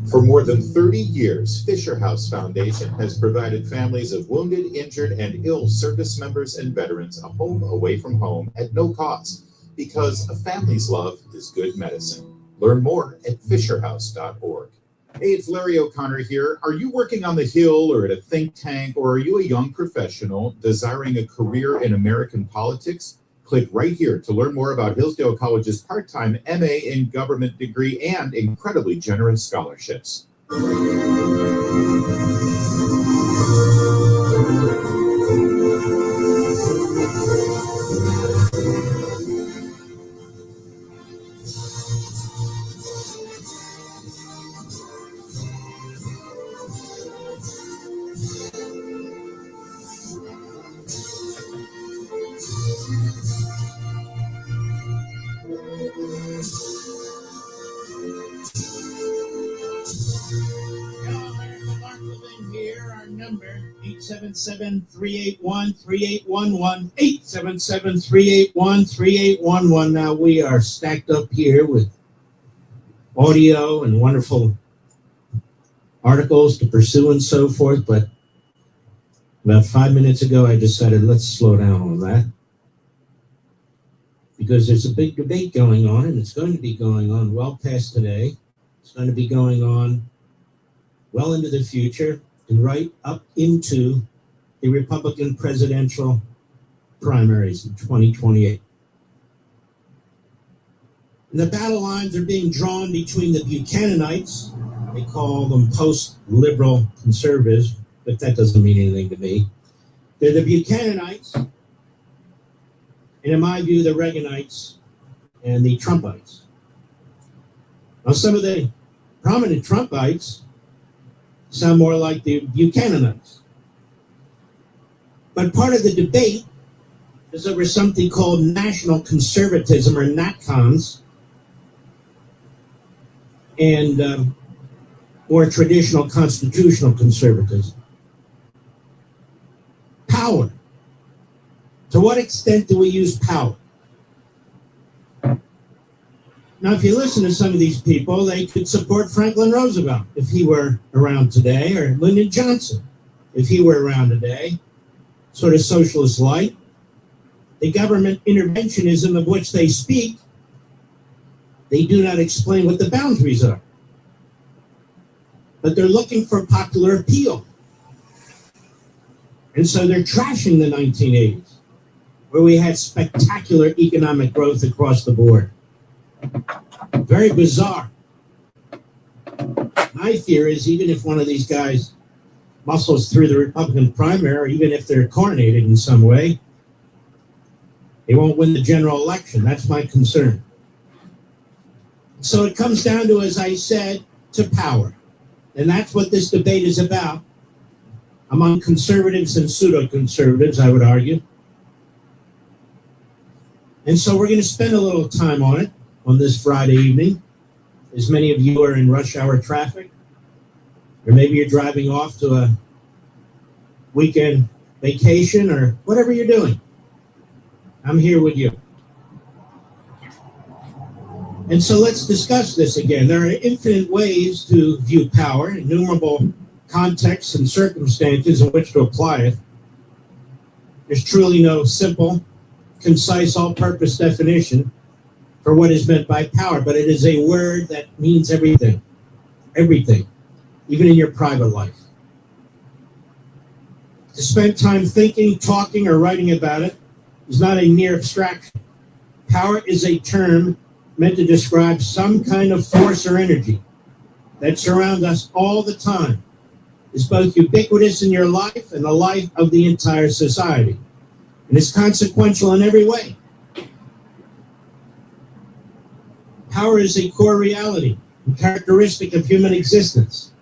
For more than 30 years, Fisher House Foundation has provided families of wounded, injured, and ill service members and veterans a home away from home at no cost, because a family's love is good medicine. Learn more at fisherhouse.org. Hey, it's Larry O'Connor here. Are you working on the Hill or at a think tank, or are you a young professional desiring a career in American politics? Click right here to learn more about Hillsdale College's part-time MA in government degree and incredibly generous scholarships. Our number 877-381-3811, 877-381-3811. Now we are stacked up here with audio and wonderful articles to pursue and so forth, but about 5 minutes ago I decided let's slow down on that, because there's a big debate going on, and it's going to be going on well past today. It's going to be going on well into the future and right up into the Republican presidential primaries in 2028. And the battle lines are being drawn between the Buchananites. They call them post-liberal conservatives, but that doesn't mean anything to me. They're the Buchananites, and in my view, the Reaganites and the Trumpites. Now, some of the prominent Trumpites sound more like the Buchananites. But part of the debate is over something called national conservatism, or NatCons, and or traditional constitutional conservatism. Power. To what extent do we use power? Now, if you listen to some of these people, they could support Franklin Roosevelt if he were around today, or Lyndon Johnson if he were around today, sort of socialist light. The government interventionism of which they speak, they do not explain what the boundaries are. But they're looking for popular appeal. And so they're trashing the 1980s, where we had spectacular economic growth across the board. Very bizarre. My fear is, even if one of these guys muscles through the Republican primary, or even if they're coronated in some way, they won't win the general election. That's my concern. So it comes down to, as I said, to power. And that's what this debate is about, among conservatives and pseudo-conservatives, I would argue. And so we're going to spend a little time on it on this Friday evening, as many of you are in rush hour traffic, or maybe you're driving off to a weekend vacation, or whatever you're doing. I'm here with you. And so let's discuss this again. There are infinite ways to view power, innumerable contexts and circumstances in which to apply it. There's truly no simple, concise, all-purpose definition for what is meant by power, but it is a word that means everything, everything, even in your private life. To spend time thinking, talking, or writing about it is not a mere abstraction. Power is a term meant to describe some kind of force or energy that surrounds us all the time, is both ubiquitous in your life and the life of the entire society, and is consequential in every way. Power is a core reality and characteristic of human existence.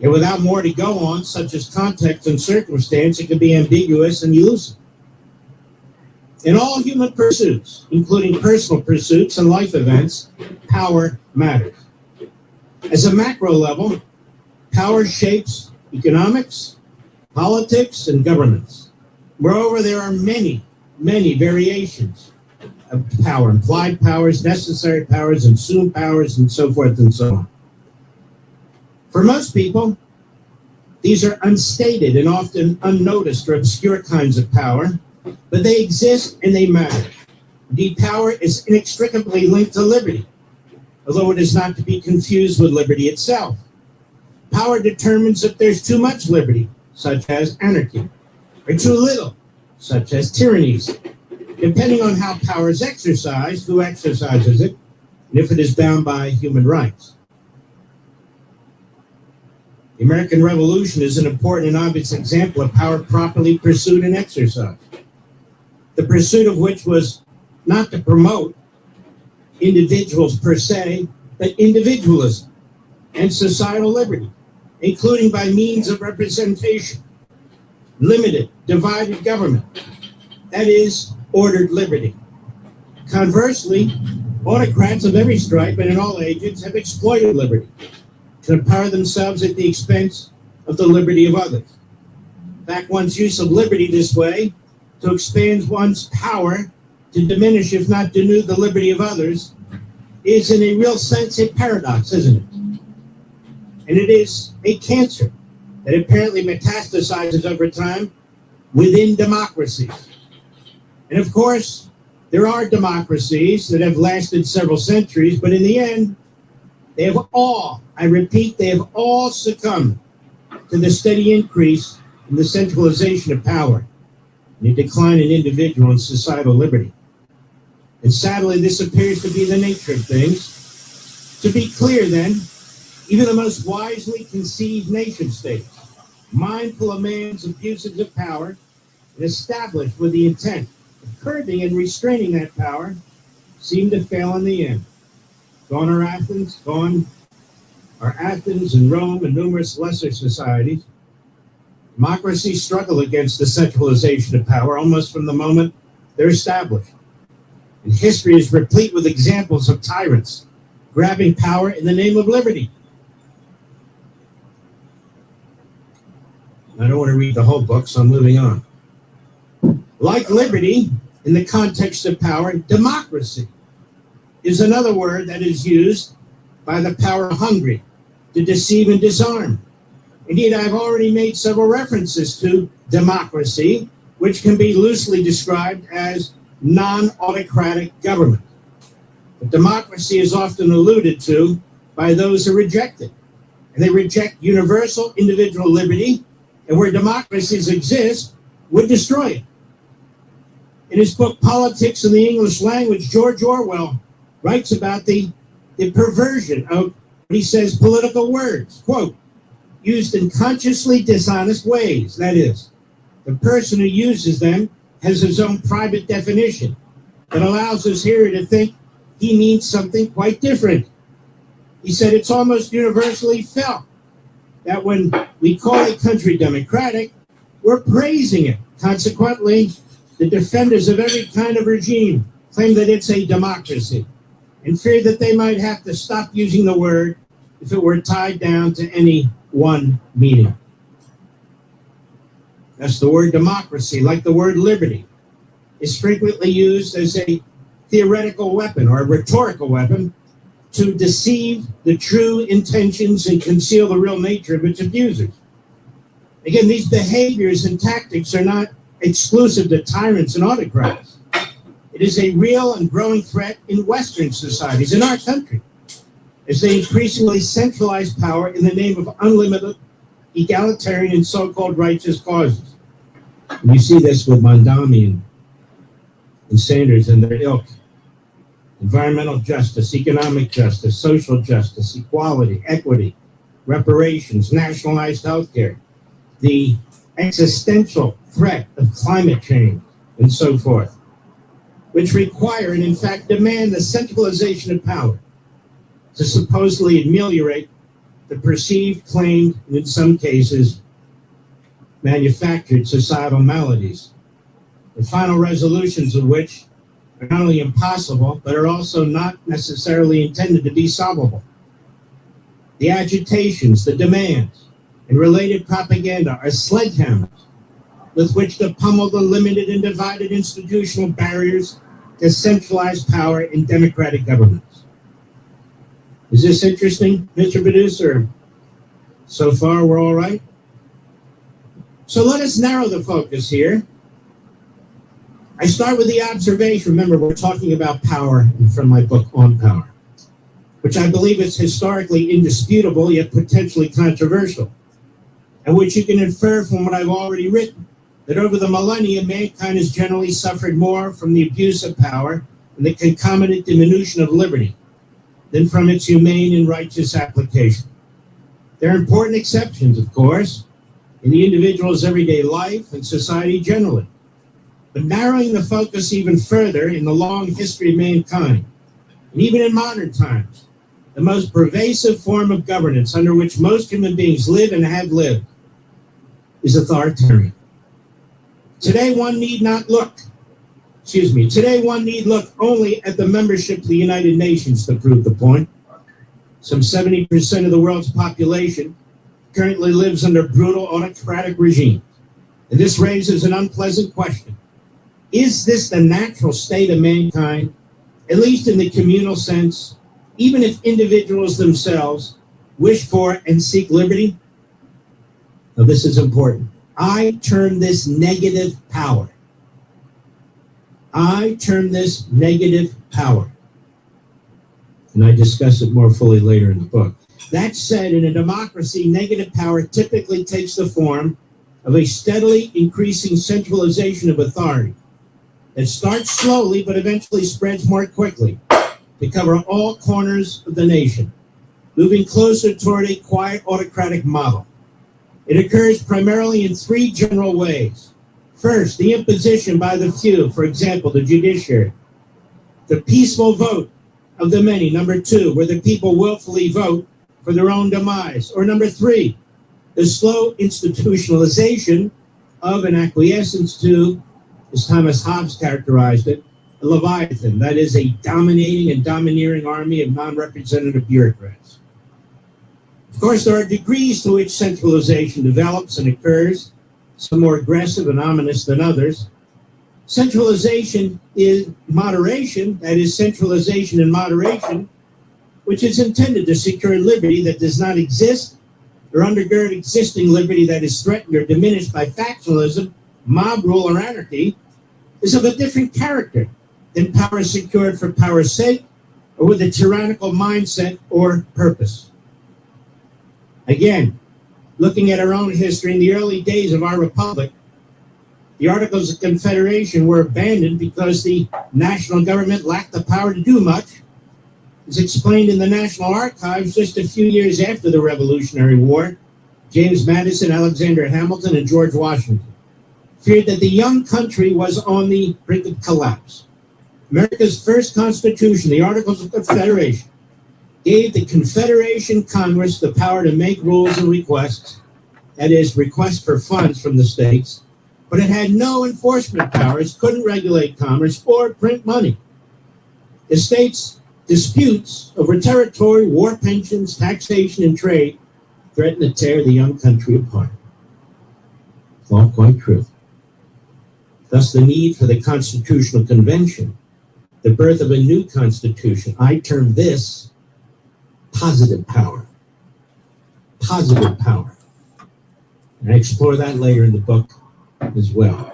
And without more to go on, such as context and circumstance, it can be ambiguous and elusive. In all human pursuits, including personal pursuits and life events, power matters. As a macro level, power shapes economics, politics, and governments. Moreover, there are many, many variations of power, implied powers, necessary powers, assumed powers, and so forth and so on. For most people, these are unstated and often unnoticed or obscure kinds of power, but they exist and they matter. Indeed, power is inextricably linked to liberty, although it is not to be confused with liberty itself. Power determines if there's too much liberty, such as anarchy, or too little, such as tyrannies, depending on how power is exercised, who exercises it, and if it is bound by human rights. The American Revolution is an important and obvious example of power properly pursued and exercised, the pursuit of which was not to promote individuals per se, but individualism and societal liberty, including by means of representation, limited, divided government, that is, ordered liberty. Conversely, autocrats of every stripe and in all ages have exploited liberty to empower themselves at the expense of the liberty of others. In fact, one's use of liberty this way to expand one's power to diminish, if not denude, the liberty of others is in a real sense a paradox, isn't it? And it is a cancer that apparently metastasizes over time within democracies. And of course, there are democracies that have lasted several centuries, but in the end, they have all, I repeat, they have all succumbed to the steady increase in the centralization of power and a decline in individual and societal liberty. And sadly, this appears to be the nature of things. To be clear then, even the most wisely conceived nation states, mindful of man's abuses of power and established with the intent of curbing and restraining that power, seem to fail in the end. Gone are Athens and Rome and numerous lesser societies. Democracies struggle against the centralization of power almost from the moment they're established. And history is replete with examples of tyrants grabbing power in the name of liberty. I don't want to read the whole book, so I'm moving on. Like liberty, in the context of power, democracy is another word that is used by the power-hungry to deceive and disarm. Indeed, I've already made several references to democracy, which can be loosely described as non-autocratic government. But democracy is often alluded to by those who reject it. And they reject universal individual liberty, and where democracies exist, would destroy it. In his book, Politics in the English Language, George Orwell writes about the perversion of what he says political words, quote, used in consciously dishonest ways. That is, the person who uses them has his own private definition that allows his hearer to think he means something quite different. He said it's almost universally felt that when we call a country democratic, we're praising it. Consequently, the defenders of every kind of regime claim that it's a democracy and fear that they might have to stop using the word if it were tied down to any one meaning. Thus, the word democracy, like the word liberty, is frequently used as a theoretical weapon or a rhetorical weapon to deceive the true intentions and conceal the real nature of its abusers. Again, these behaviors and tactics are not exclusive to tyrants and autocrats. It is a real and growing threat in Western societies, in our country, as they increasingly centralize power in the name of unlimited, egalitarian, and so-called righteous causes. And you see this with Mondami and Sanders and their ilk. Environmental justice, economic justice, social justice, equality, equity, reparations, nationalized healthcare, the existential threat of climate change, and so forth, which require and in fact demand the centralization of power to supposedly ameliorate the perceived, claimed, and in some cases, manufactured societal maladies, the final resolutions of which are not only impossible, but are also not necessarily intended to be solvable. The agitations, the demands, and related propaganda are sledgehammers with which to pummel the limited and divided institutional barriers to centralized power in democratic governments. Is this interesting, Mr. Producer? So far, we're all right? So let us narrow the focus here. I start with the observation. Remember, we're talking about power from my book On Power, which I believe is historically indisputable, yet potentially controversial, and which you can infer from what I've already written, that over the millennia, mankind has generally suffered more from the abuse of power and the concomitant diminution of liberty than from its humane and righteous application. There are important exceptions, of course, in the individual's everyday life and society generally. But narrowing the focus even further in the long history of mankind, and even in modern times, the most pervasive form of governance under which most human beings live and have lived is authoritarian. Today one need look only at the membership of the United Nations to prove the point. Some 70% of the world's population currently lives under brutal autocratic regimes. And this raises an unpleasant question. Is this the natural state of mankind, at least in the communal sense, even if individuals themselves wish for and seek liberty? Now, this is important. I term this negative power. And I discuss it more fully later in the book. That said, in a democracy, negative power typically takes the form of a steadily increasing centralization of authority that starts slowly but eventually spreads more quickly to cover all corners of the nation, moving closer toward a quiet autocratic model. It occurs primarily in three general ways. First, the imposition by the few, for example, the judiciary. The peaceful vote of the many, number two, where the people willfully vote for their own demise. Or number three, the slow institutionalization of an acquiescence to, as Thomas Hobbes characterized it, a leviathan, that is, a dominating and domineering army of non-representative bureaucrats. Of course, there are degrees to which centralization develops and occurs, some more aggressive and ominous than others. Centralization is moderation, that is, centralization in moderation, which is intended to secure liberty that does not exist or undergird existing liberty that is threatened or diminished by factionalism, mob rule, or anarchy, is of a different character than power secured for power's sake or with a tyrannical mindset or purpose. Again, looking at our own history, in the early days of our republic, the Articles of Confederation were abandoned because the national government lacked the power to do much. As explained in the National Archives, just a few years after the Revolutionary War, James Madison, Alexander Hamilton, and George Washington feared that the young country was on the brink of collapse. America's first constitution, the Articles of Confederation, gave the Confederation Congress the power to make rules and requests, that is, requests for funds from the states, but it had no enforcement powers, couldn't regulate commerce, or print money. The states' disputes over territory, war pensions, taxation, and trade threatened to tear the young country apart. It's all quite true. Thus, the need for the Constitutional Convention, the birth of a new constitution. I term this positive power. Positive power. And I explore that later in the book as well.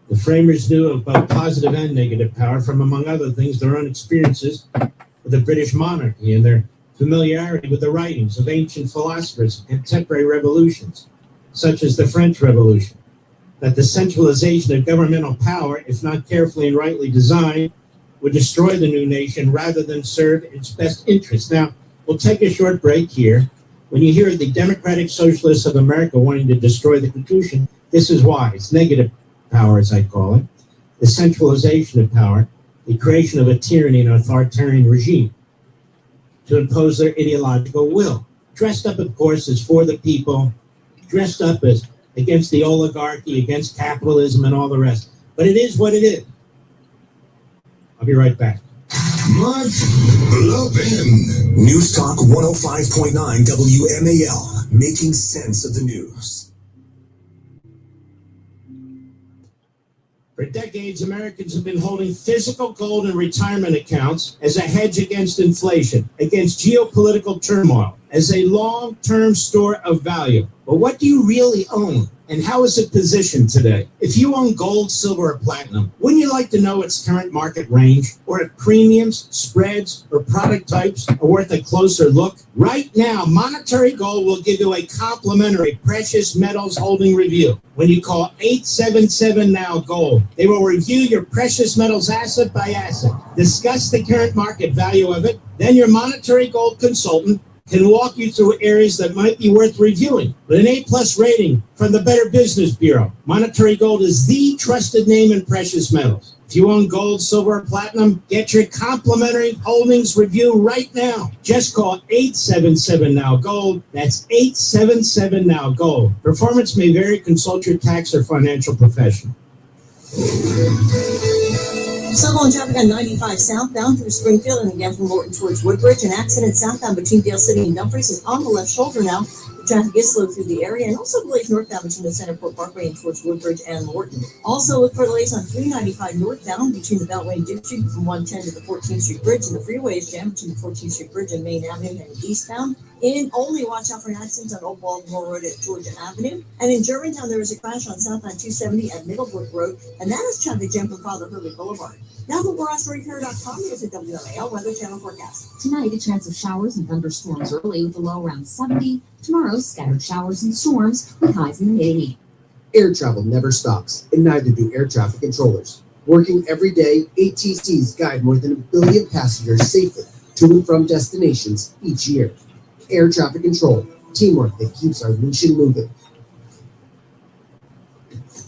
The framers knew of both positive and negative power from, among other things, their own experiences with the British monarchy and their familiarity with the writings of ancient philosophers and contemporary revolutions, such as the French Revolution, that the centralization of governmental power, if not carefully and rightly designed, would destroy the new nation rather than serve its best interests. Now, we'll take a short break here. When you hear the Democratic Socialists of America wanting to destroy the Constitution, this is why. It's negative power, as I call it, the centralization of power, the creation of a tyranny and authoritarian regime to impose their ideological will. Dressed up, of course, as for the people, dressed up as against the oligarchy, against capitalism, and all the rest. But it is what it is. I'll be right back. Mark Lopin. News Talk 105.9 WMAL. making sense of the news. For decades, Americans have been holding physical gold in retirement accounts as a hedge against inflation, against geopolitical turmoil, as a long-term store of value. But what do you really own? And how is it positioned today? If you own gold, silver, or platinum, wouldn't you like to know its current market range? Or if premiums, spreads, or product types are worth a closer look? Right now, Monetary Gold will give you a complimentary precious metals holding review. When you call 877-NOW-GOLD, they will review your precious metals asset by asset, discuss the current market value of it, then your Monetary Gold consultant can walk you through areas that might be worth reviewing. With an A+ rating from the Better Business Bureau, Monetary Gold is the trusted name in precious metals. If you own gold, silver, or platinum, get your complimentary holdings review right now. Just call 877-NOW-GOLD. That's 877-NOW-GOLD. Performance may vary. Consult your tax or financial professional. Southbound traffic on 95 southbound through Springfield and again from Morton towards Woodbridge. An accident southbound between Dale City and Dumfries is on the left shoulder now. The traffic is slow through the area, and also delays northbound between the Centerport Parkway and towards Woodbridge and Morton. Also look for delays on 395 northbound between the Beltway District from 110 to the 14th Street Bridge, and the freeway is jammed between the 14th Street Bridge and Main Avenue and eastbound. In Olney, watch out for an accident on Old Baltimore Road at Georgia Avenue. And in Germantown, there was a crash on southbound 270 at Middlebrook Road, and that is traffic jam from Father Hurley Boulevard. Now the WeatherCenter.com is a WMAL Weather Channel forecast. Tonight, a chance of showers and thunderstorms early with a low around 70. Tomorrow, scattered showers and storms with highs in the mid-80s. Air travel never stops, and neither do air traffic controllers. Working every day, ATCs guide more than 1 billion passengers safely to and from destinations each year. Air traffic control, teamwork that keeps our nation moving.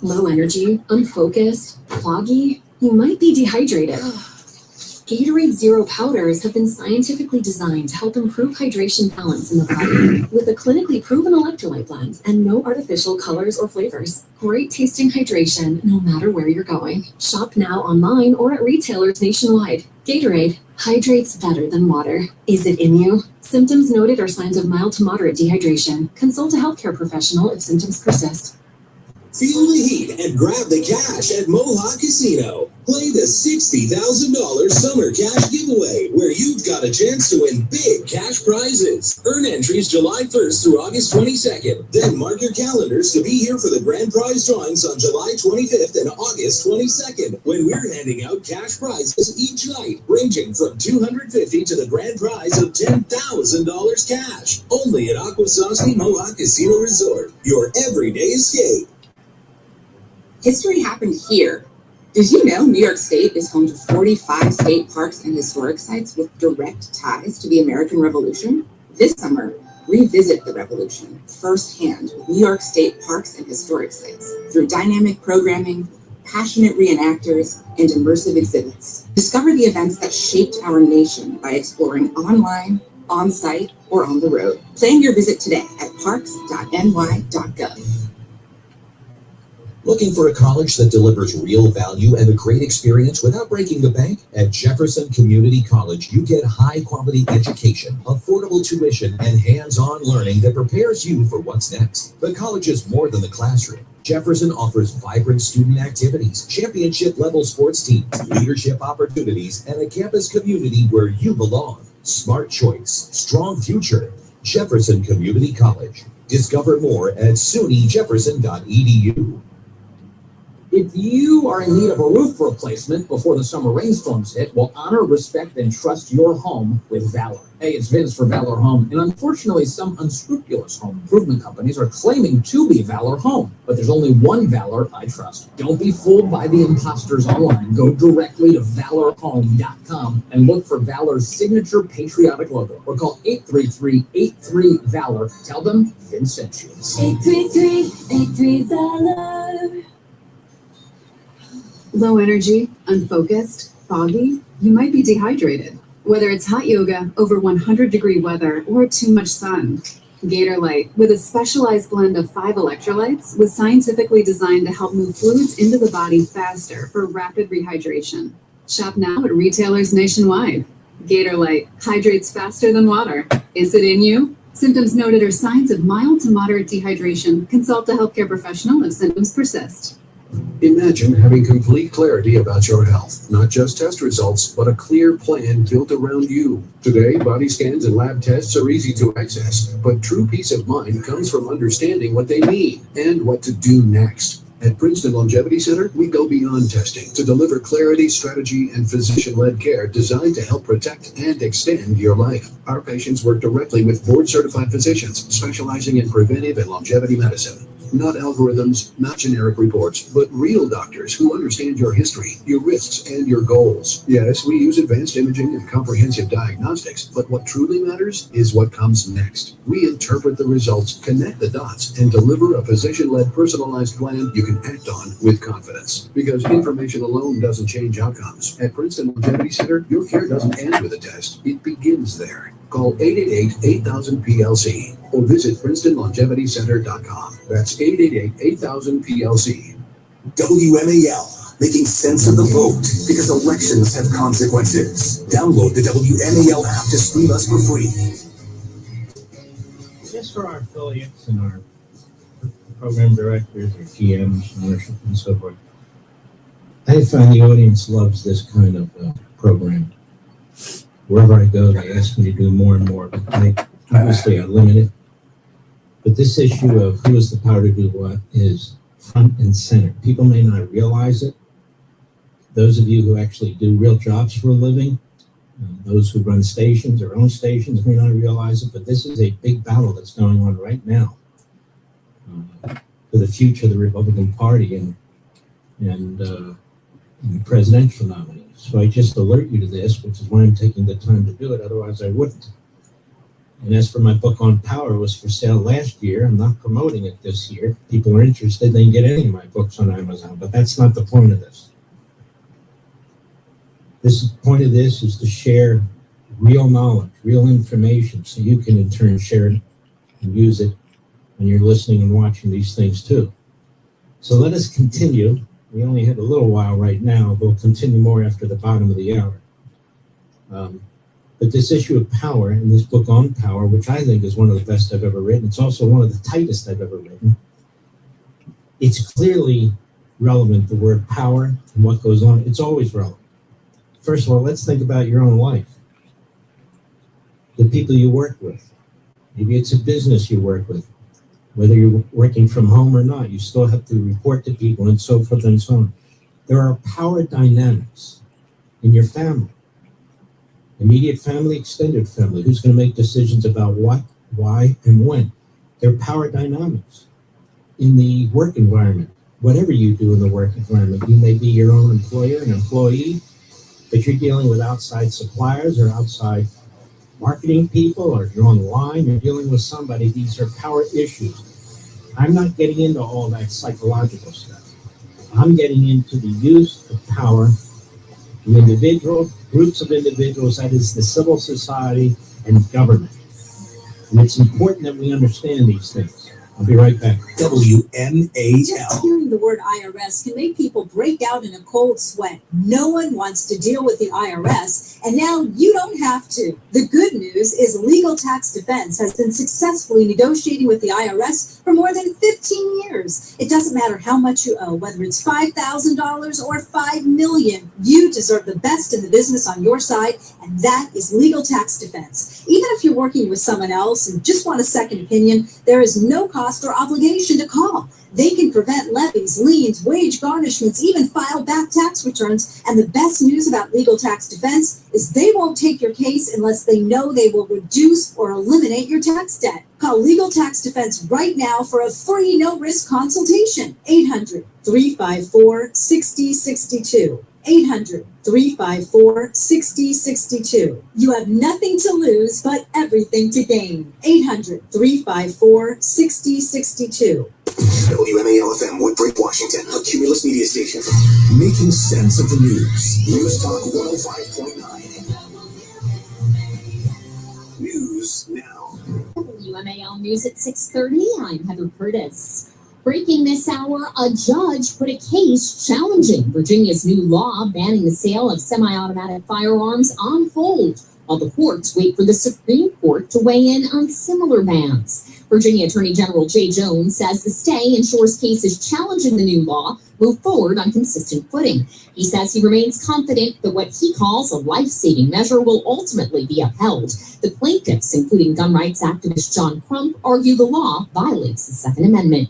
Low energy, unfocused, foggy. You might be dehydrated. Gatorade Zero powders have been scientifically designed to help improve hydration balance in the body with a clinically proven electrolyte blend and no artificial colors or flavors. Great tasting hydration no matter where you're going. Shop now online or at retailers nationwide. Gatorade hydrates better than water. Is it in you? Symptoms noted are signs of mild to moderate dehydration. Consult a healthcare professional if symptoms persist. Feel the heat and grab the cash at Mohawk Casino. Play the $60,000 summer cash giveaway, where you've got a chance to win big cash prizes. Earn entries July 1st through August 22nd. Then mark your calendars to be here for the grand prize drawings on July 25th and August 22nd, when we're handing out cash prizes each night, ranging from $250 to the grand prize of $10,000 cash. Only at Akwesasne Mohawk Casino Resort, your everyday escape. History happened here. Did you know New York State is home to 45 state parks and historic sites with direct ties to the American Revolution? This summer, revisit the Revolution firsthand with New York State parks and historic sites through dynamic programming, passionate reenactors, and immersive exhibits. Discover the events that shaped our nation by exploring online, on-site, or on the road. Plan your visit today at parks.ny.gov. Looking for a college that delivers real value and a great experience without breaking the bank? At Jefferson Community College, you get high-quality education, affordable tuition, and hands-on learning that prepares you for what's next. The college is more than the classroom. Jefferson offers vibrant student activities, championship-level sports teams, leadership opportunities, and a campus community where you belong. Smart choice, strong future. Jefferson Community College. Discover more at sunyjefferson.edu. If you are in need of a roof replacement before the summer rainstorms hit, well, honor, respect, and trust your home with Valor. Hey, it's Vince for Valor Home, and unfortunately, some unscrupulous home improvement companies are claiming to be Valor Home, but there's only one Valor I trust. Don't be fooled by the imposters online. Go directly to valorhome.com and look for Valor's signature patriotic logo, or call 833-83-VALOR. Tell them Vince sent you. 833-83-VALOR. Low energy, unfocused, foggy, you might be dehydrated. Whether it's hot yoga, over 100-degree weather, or too much sun. Gatorlight, with a specialized blend of 5 electrolytes, was scientifically designed to help move fluids into the body faster for rapid rehydration. Shop now at retailers nationwide. Gatorlight hydrates faster than water. Is it in you? Symptoms noted are signs of mild to moderate dehydration. Consult a healthcare professional if symptoms persist. Imagine having complete clarity about your health, not just test results, but a clear plan built around you. Today, body scans and lab tests are easy to access, but true peace of mind comes from understanding what they mean and what to do next. At Princeton Longevity Center, we go beyond testing to deliver clarity, strategy, and physician-led care designed to help protect and extend your life. Our patients work directly with board-certified physicians specializing in preventive and longevity medicine. Not algorithms, not generic reports, but real doctors who understand your history, your risks, and your goals. Yes, we use advanced imaging and comprehensive diagnostics, but what truly matters is what comes next. We interpret the results, connect the dots, and deliver a physician-led personalized plan you can act on with confidence. Because information alone doesn't change outcomes. At Princeton Longevity Center, your care doesn't end with a test. It begins there. Call 888-8000-PLC or visit PrincetonLongevityCenter.com. That's 888-8000-PLC. WMAL, making sense of the vote because elections have consequences. Download the WMAL app to stream us for free. Just for our affiliates and our program directors or GMs and so forth, I find the audience loves this kind of program. Wherever I go, they ask me to do more and more, but obviously I limit it. But this issue of who has the power to do what is front and center. People may not realize it. Those of you who actually do real jobs for a living, those who run stations or own stations may not realize it, but this is a big battle that's going on right now for the future of the Republican Party and the presidential nominees. So I just alert you to this, which is why I'm taking the time to do it. Otherwise, I wouldn't. And as for my book on power, it was for sale last year. I'm not promoting it this year. If people are interested, they can get any of my books on Amazon, but that's not the point of this. The point of this is to share real knowledge, real information, so you can in turn share it and use it when you're listening and watching these things too. So let us continue. We only have a little while right now. We'll continue more after the bottom of the hour. But this issue of power and this book on power, which I think is one of the best I've ever written, it's also one of the tightest I've ever written. It's clearly relevant, the word power and what goes on. It's always relevant. First of all, let's think about your own life. The people you work with. Maybe it's a business you work with. Whether you're working from home or not, you still have to report to people and so forth and so on. There are power dynamics in your family. Immediate family, extended family. Who's going to make decisions about what, why, and when? There are power dynamics in the work environment. Whatever you do in the work environment, you may be your own employer, an employee, but you're dealing with outside suppliers or outside marketing people, or you're online, you're dealing with somebody. These are power issues. I'm not getting into all that psychological stuff. I'm getting into the use of power, the individual, groups of individuals, that is the civil society and government. And it's important that we understand these things. I'll be right back. WMAL. Just hearing the word IRS can make people break out in a cold sweat. No one wants to deal with the IRS, and now you don't have to. The good news is Legal Tax Defense has been successfully negotiating with the IRS for more than 15 years. It doesn't matter how much you owe, whether it's $5,000 or $5 million. You deserve the best in the business on your side, and that is Legal Tax Defense. Even if you're working with someone else and just want a second opinion, there is no cost or obligation to call. They can prevent levies, liens, wage garnishments, even file back tax returns. And the best news about Legal Tax Defense is they won't take your case unless they know they will reduce or eliminate your tax debt. Call Legal Tax Defense right now for a free no-risk consultation. 800-354-6062. 800-354-6062. You have nothing to lose, but everything to gain. 800-354-6062. WMAL-FM, Woodbridge, Washington, a Cumulus media station. Making sense of the news. News Talk 105.9. News now. WMAL News at 6:30. I'm Heather Curtis. Breaking this hour, a judge put a case challenging Virginia's new law banning the sale of semi-automatic firearms on hold. while the courts wait for the Supreme Court to weigh in on similar bans. Virginia Attorney General Jay Jones says the stay ensures cases challenging the new law move forward on consistent footing. He says he remains confident that what he calls a life-saving measure will ultimately be upheld. The plaintiffs, including gun rights activist John Crump, argue the law violates the Second Amendment.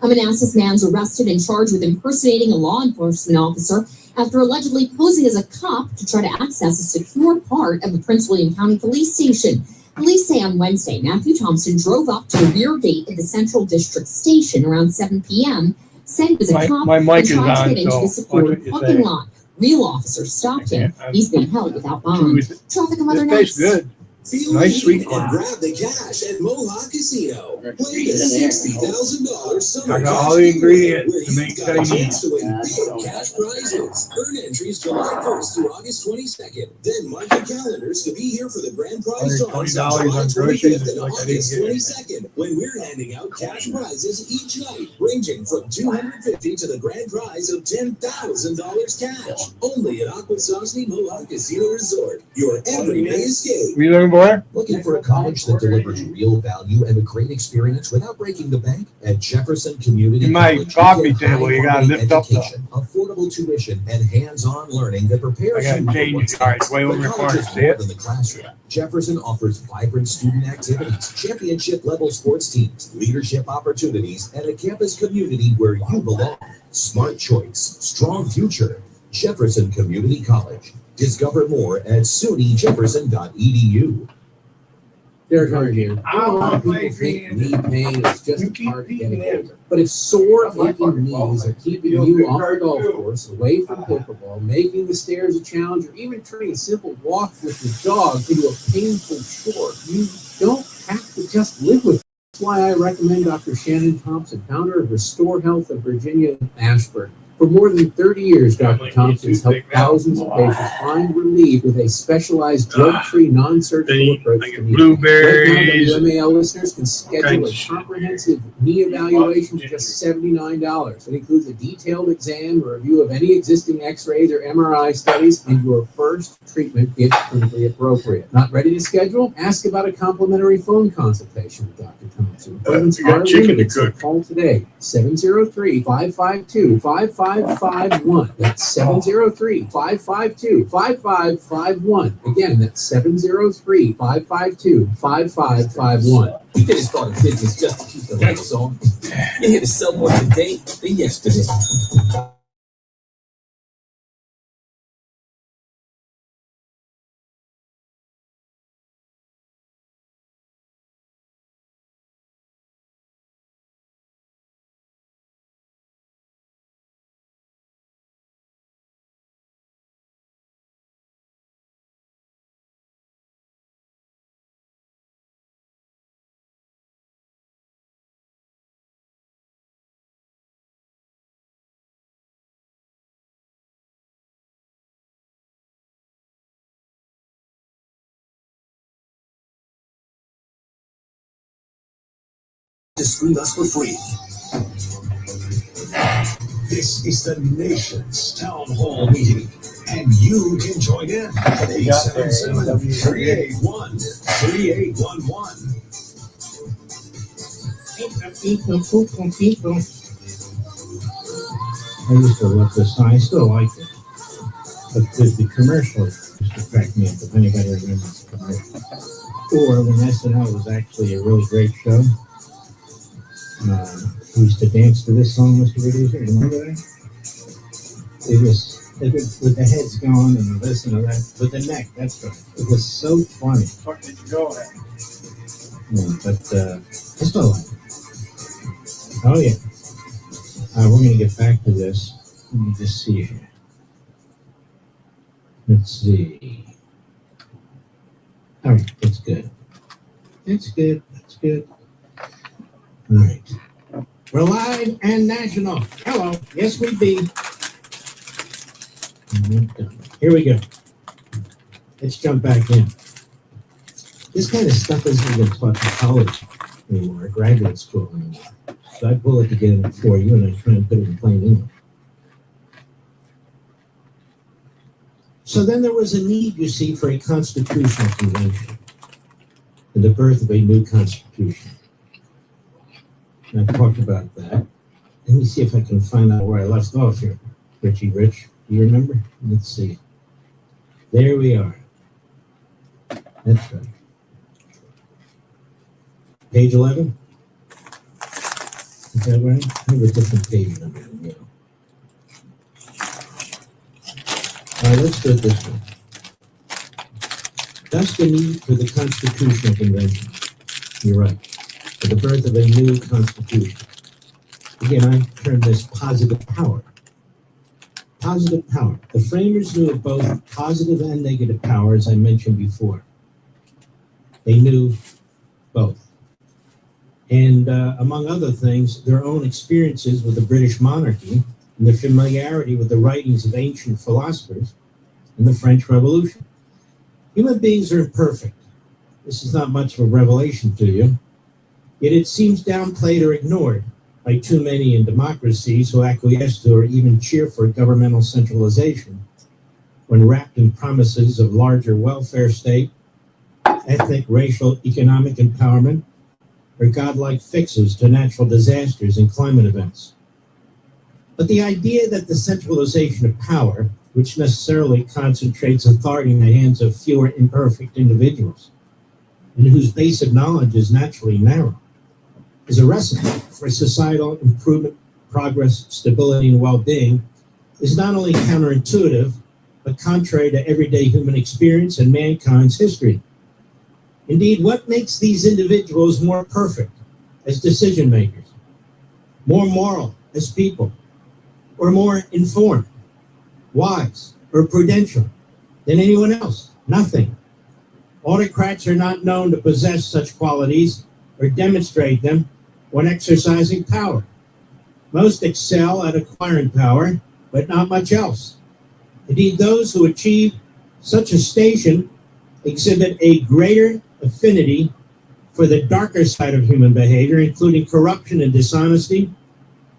A Manassas man's arrested and charged with impersonating a law enforcement officer after allegedly posing as a cop to try to access a secure part of the Prince William County Police Station. Police say on Wednesday, Matthew Thompson drove up to the rear gate of the Central District Station around 7 p.m., said he was a cop, and tried to get into the secured parking lot. Real officers stopped him. He's being held without bond. Traffic and weather next. Feel Nice the heat sweet and grab the cash at Mohawk Casino. Play the $60,000 summer I got cash all the giveaway ingredients where to make you've got a Chinese. chance to win big cash prizes. Earn entries July 1st through August 22nd. Then mark your calendars to be here for the grand prize drawings on $120 July on groceries 25th and like I didn't August get it. 22nd when we're handing out cash prizes each night, ranging from $250 to the grand prize of $10,000 cash. Only at Aquasasni Mohawk Casino Resort. Your everyday escape. We learn more? Looking for a college that delivers real value and a great experience without breaking the bank? At Jefferson Community In my College, coffee get table, you gotta high-quality lift up the- education, affordable tuition, and hands-on learning that prepares I gotta you for change what's it. All right, next. way over But your college corner, is see more it? than the classroom. Jefferson offers vibrant student activities, championship-level sports teams, leadership opportunities, and a campus community where you belong. Smart choice, strong future. Jefferson Community College. Discover more at sunyjefferson.edu. Derek Hunter here. I A lot love of people my think friend. knee pain is just You a keep part of beating getting him. older. But if sore, That's my aching fucking knees fault. are keeping You'll you get off the hurt golf too. course, away from pickleball, making the stairs a challenge, or even turning a simple walk with the dog into a painful chore, you don't have to just live with it. That's why I recommend Dr. Shannon Thompson, founder of Restore Health of Virginia and Ashburn. For more than 30 years, Dr. Thompson has helped thousands of patients find relief with a specialized drug-free, non-surgical approach to knee. Blueberries. Right now, WMAL listeners can schedule a Kinds of comprehensive knee evaluation for just $79. It includes a detailed exam, a review of any existing X-rays or MRI studies, and your first treatment if clinically appropriate. Not ready to schedule? Ask about a complimentary phone consultation with Dr. Thompson. Appointments you got are chicken to limited, so cook. call today. 703-552-5551. That's 703-552-5551. Again, that's 703-552-5551. You could have started business just to keep the lights on. You're here to sell more today than yesterday. To screen us for free. This is the nation's town hall meeting, and you can join in at 877-381-3811. I used to love this song. I still like it. But the commercial used to crack me up, if anybody remembers the commercial. Or when SNL was actually a really great show. We used to dance to this song, Mr. Producer. Remember that? It was with the heads going and this and that. With the neck, that's right. It was so funny. Fuck did you go at? Yeah, but I still like it. Oh, yeah. We're going to get back to this. Let me just see here. Let's see. All right, that's good. That's good. That's good. All right. We're live and national. Hello. Yes, we be. Here we go. Let's jump back in. This kind of stuff isn't even taught in college anymore, graduate school anymore. So I pull it together for you and I try and put it in plain English. So then there was a need, you see, for a constitutional convention and the birth of a new constitution. And I talked about that. Let me see if I can find out where I left off here. Richie Rich, do you remember? Let's see. There we are. That's right. Page 11? Is that right? I have a different page number. Yeah. All right, let's do it this way. That's the need for the Constitutional Convention. You're right. For the birth of a new Constitution. Again, I term this positive power. Positive power. The framers knew of both positive and negative power, as I mentioned before. They knew both. And among other things, their own experiences with the British monarchy and their familiarity with the writings of ancient philosophers and the French Revolution. Human beings are imperfect. This is not much of a revelation to you. Yet it seems downplayed or ignored by too many in democracies who acquiesce to or even cheer for governmental centralization when wrapped in promises of larger welfare state, ethnic, racial, economic empowerment, or godlike fixes to natural disasters and climate events. But the idea that the centralization of power, which necessarily concentrates authority in the hands of fewer imperfect individuals, and whose base of knowledge is naturally narrow, is a recipe for societal improvement, progress, stability, and well-being, is not only counterintuitive, but contrary to everyday human experience and mankind's history. Indeed, what makes these individuals more perfect as decision makers, more moral as people, or more informed, wise, or prudential than anyone else? Nothing. Autocrats are not known to possess such qualities or demonstrate them when exercising power. Most excel at acquiring power, but not much else. Indeed, those who achieve such a station exhibit a greater affinity for the darker side of human behavior, including corruption and dishonesty,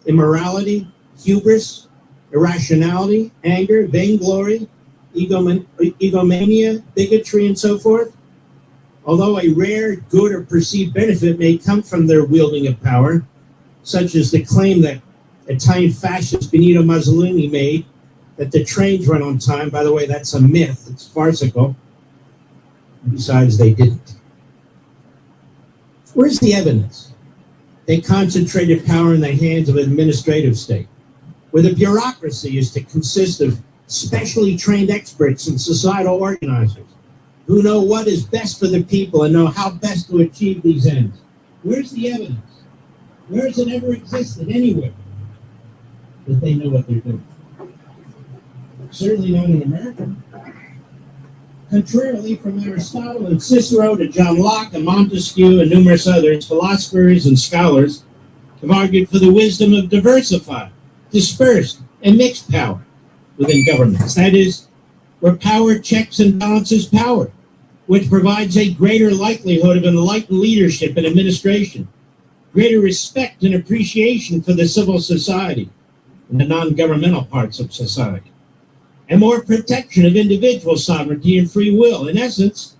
immorality, hubris, irrationality, anger, vainglory, egomania, bigotry, and so forth. Although a rare good or perceived benefit may come from their wielding of power, such as the claim that Italian fascist Benito Mussolini made that the trains run on time. By the way, that's a myth. It's farcical. Besides, they didn't. Where's the evidence? They concentrated power in the hands of an administrative state, where the bureaucracy is to consist of specially trained experts and societal organizers who know what is best for the people and know how best to achieve these ends. Where's the evidence? Where has it ever existed anywhere that they know what they're doing? Certainly not in America. Contrarily, from Aristotle and Cicero to John Locke and Montesquieu and numerous others, philosophers and scholars have argued for the wisdom of diversified, dispersed, and mixed power within governments. That is, where power checks and balances power, which provides a greater likelihood of enlightened leadership and administration, greater respect and appreciation for the civil society and the non-governmental parts of society, and more protection of individual sovereignty and free will. In essence,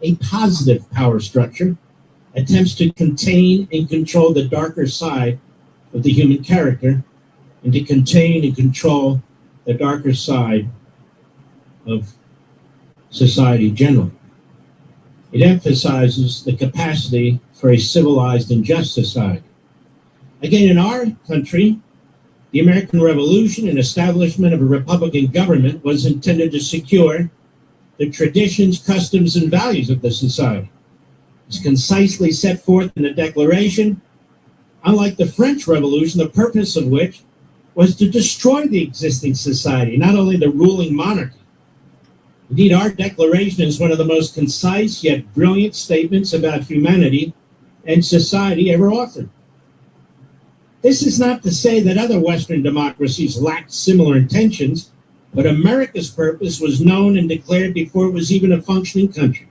a positive power structure attempts to contain and control the darker side of the human character and to contain and control the darker side of society generally. It emphasizes the capacity for a civilized and just society. Again, in our country, the American Revolution and establishment of a Republican government was intended to secure the traditions, customs, and values of the society. It's concisely set forth in the Declaration, unlike the French Revolution, the purpose of which was to destroy the existing society, not only the ruling monarchy. Indeed, our Declaration is one of the most concise yet brilliant statements about humanity and society ever authored. This is not to say that other Western democracies lacked similar intentions, but America's purpose was known and declared before it was even a functioning country.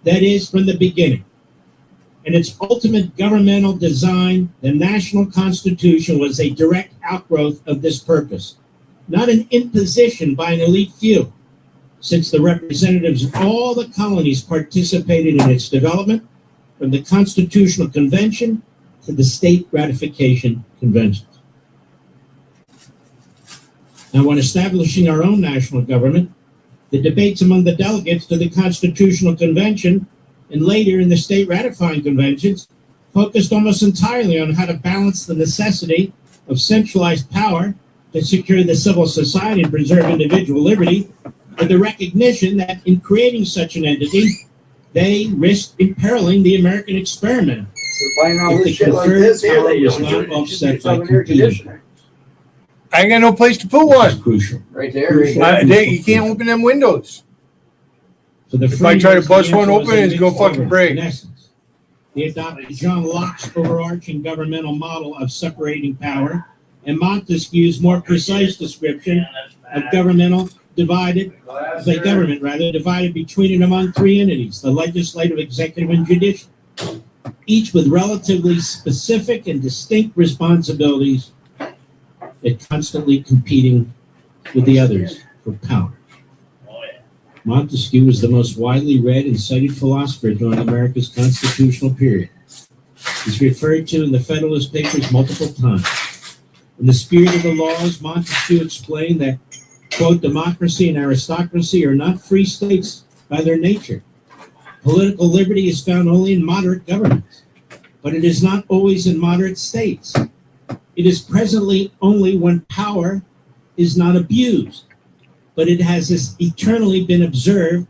That is, from the beginning. And its ultimate governmental design, the national constitution, was a direct outgrowth of this purpose, not an imposition by an elite few, since the representatives of all the colonies participated in its development, from the Constitutional Convention to the state ratification conventions. Now, when establishing our own national government, the debates among the delegates to the Constitutional Convention and later in the state ratifying conventions focused almost entirely on how to balance the necessity of centralized power to secure the civil society and preserve individual liberty, with the recognition that in creating such an entity, they risked imperiling the American experiment. So buying all If this the shit like conferred this here, power they was don't not do it. It should be offset by some air competing. conditioner. I ain't got no place to put This is one. crucial. Right there. You can't open them windows. So the If I try to framers, bust the one answer was open, a it's gonna mixed fucking government. break. In essence, they adopted John Locke's overarching governmental model of separating power and Montesquieu's more precise description of government divided between and among three entities: the legislative, executive, and judicial, each with relatively specific and distinct responsibilities, yet constantly competing with the others for power. Montesquieu was the most widely read and cited philosopher during America's constitutional period. He's referred to in the Federalist Papers multiple times. In the spirit of the laws, Montesquieu explained that, quote, democracy and aristocracy are not free states by their nature. Political liberty is found only in moderate governments, but it is not always in moderate states. It is presently only when power is not abused, but it has eternally been observed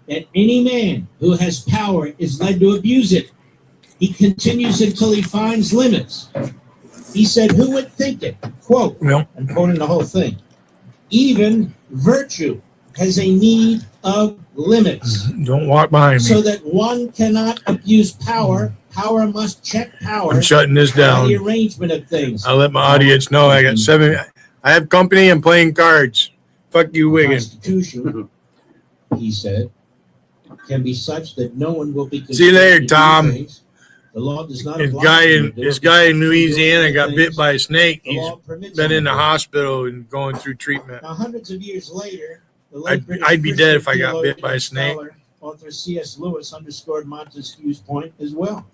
that any man who has power is led to abuse it. He continues until he finds limits. He said, who would think it? Quote, I'm quoting the whole thing. Even virtue has a need of limits. Don't walk behind me. So that one cannot abuse power. Power must check power. I'm shutting this by down. the arrangement of things. I'll let my audience know I got 7. I have company and playing cards. Fuck you, The Wigan. Constitution, he said, can be such that no one will be. See you later, constrained to do Tom. things. The law does not. This oblige guy you in to do this it. guy in You Louisiana do got things bit by a snake. the He's law permits been you in the to. hospital and going through treatment. Now, hundreds of years later, the late British I'd be dead if I Christian got bit by a theologian and snake. scholar, author C.S. Lewis underscored Montesquieu's point as well.